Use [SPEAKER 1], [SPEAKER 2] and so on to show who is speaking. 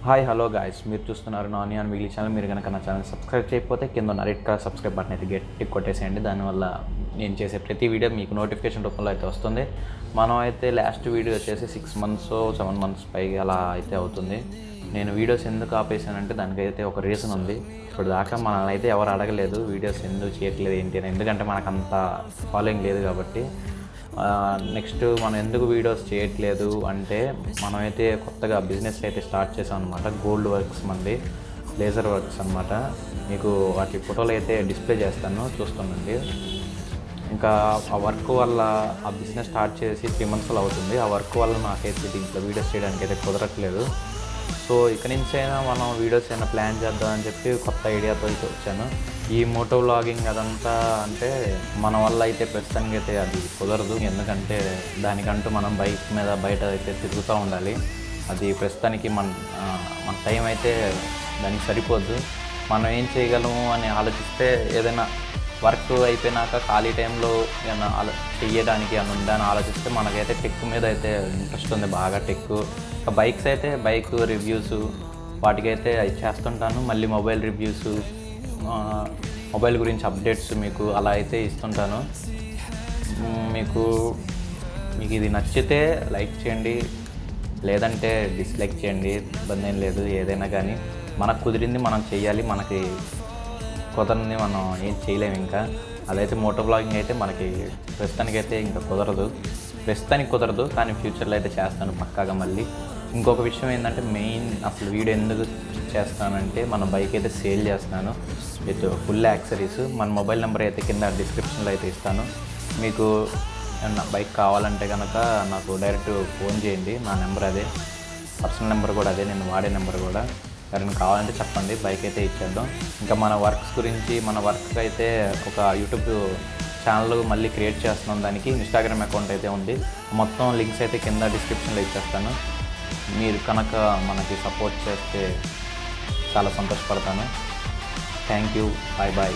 [SPEAKER 1] Hi hello guys, మీరు చూస్తున్నారు నాని అని మిగిలి ఛానల్. మీరు కనుక నా ఛానల్ సబ్స్క్రైబ్ చేయకపోతే కింద ఉన్న రెడ్ కలర్ సబ్స్క్రైబ్ బటన్ అయితే గట్టి కొట్టేసేయండి. దానివల్ల నేను చేసే ప్రతి వీడియో మీకు నోటిఫికేషన్ రూపంలో అయితే వస్తుంది. మనం అయితే లాస్ట్ వీడియో వచ్చేసి 6 months 7 months పైగా అలా అయితే అవుతుంది. నేను వీడియోస్ ఎందుకు ఆపేసానంటే దానికైతే ఒక రీజన్ ఉంది. ఇప్పుడు దాకా మనల్ని అయితే ఎవరు అడగలేదు వీడియోస్ ఎందుకు చేయట్లేదు ఏంటి అని, ఎందుకంటే మనకు అంత ఫాలోయింగ్ లేదు కాబట్టి. నెక్స్ట్ మనం ఎందుకు వీడియోస్ చేయట్లేదు అంటే, మనమైతే కొత్తగా బిజినెస్ అయితే స్టార్ట్ చేసాం అనమాట. గోల్డ్ వర్క్స్ మంది, లేజర్ వర్క్స్ అనమాట. మీకు వాటి ఫోటోలు అయితే డిస్ప్లే చేస్తాను, చూస్తుండండి. ఇంకా ఆ వర్క్ వల్ల ఆ బిజినెస్ స్టార్ట్ చేసి 3 months అవుతుంది. ఆ వర్క్ వల్ల నాకైతే దీంట్లో వీడియోస్ చేయడానికి అయితే కుదరట్లేదు. సో ఇక నుంచి అయినా మనం వీడియోస్ అయినా ప్లాన్ చేద్దామని చెప్పి కొత్త ఐడియాతో అయితే వచ్చాను. ఈ మోటో వ్లాగింగ్ అదంతా అంటే మన వల్ల అయితే ప్రస్తుతానికి అయితే అది కుదరదు. ఎందుకంటే దానికంటూ మనం బైక్ మీద బయట అయితే తిరుగుతూ ఉండాలి. అది ప్రస్తుతానికి మన టైం అయితే దానికి సరిపోద్దు. మనం ఏం చేయగలము అని ఆలోచిస్తే, ఏదైనా వర్క్ అయిపోయినాక ఖాళీ టైంలో ఏమైనా చెయ్యడానికి అని ఉందని ఆలోచిస్తే, మనకైతే టెక్ మీద అయితే ఇంట్రెస్ట్ ఉంది బాగా. బైక్స్ అయితే బైక్ రివ్యూస్ వాటికైతే చేస్తుంటాను. మళ్ళీ మొబైల్ రివ్యూస్, మొబైల్ గురించి అప్డేట్స్ మీకు అలా అయితే ఇస్తుంటాను. మీకు ఇది నచ్చితే లైక్ చేయండి, లేదంటే డిస్లైక్ చేయండి, ఇబ్బంది ఏం లేదు. ఏదైనా కానీ మనకు కుదిరింది మనం చేయాలి, మనకి కుదరని మనం ఏం చేయలేము. ఇంకా అదైతే మోటో బ్లాగింగ్ అయితే మనకి ప్రస్తుతానికైతే ఇంకా ప్రస్తుతానికి కుదరదు, కానీ ఫ్యూచర్లో అయితే చేస్తాను పక్కాగా. మళ్ళీ ఇంకొక విషయం ఏంటంటే, మెయిన్ అసలు వీడియో ఎందుకు చేస్తానంటే, మన బైక్ అయితే సేల్ చేస్తున్నాను విత్ ఫుల్ యాక్సరీస్. మన మొబైల్ నెంబర్ అయితే కింద డిస్క్రిప్షన్లో అయితే ఇస్తాను. మీకు ఏమన్నా బైక్ కావాలంటే కనుక నాకు డైరెక్ట్ ఫోన్ చేయండి. నా నెంబర్ అదే, పర్సనల్ నెంబర్ కూడా అదే, నేను వాడే నెంబర్ కూడా. ఎవరైనా కావాలంటే చెప్పండి, బైక్ అయితే ఇచ్చేద్దాం. ఇంకా మన వర్క్స్ గురించి, మన వర్క్ అయితే ఒక యూట్యూబ్ ఛానల్ మళ్ళీ క్రియేట్ చేస్తున్నాం. దానికి ఇన్స్టాగ్రామ్ అకౌంట్ అయితే ఉంది. మొత్తం లింక్స్ అయితే కింద డిస్క్రిప్షన్లో ఇచ్చేస్తాను. మీరు కనుక మనకి సపోర్ట్ చేస్తే చాలా సంతోషపడతాను. Thank you, bye bye.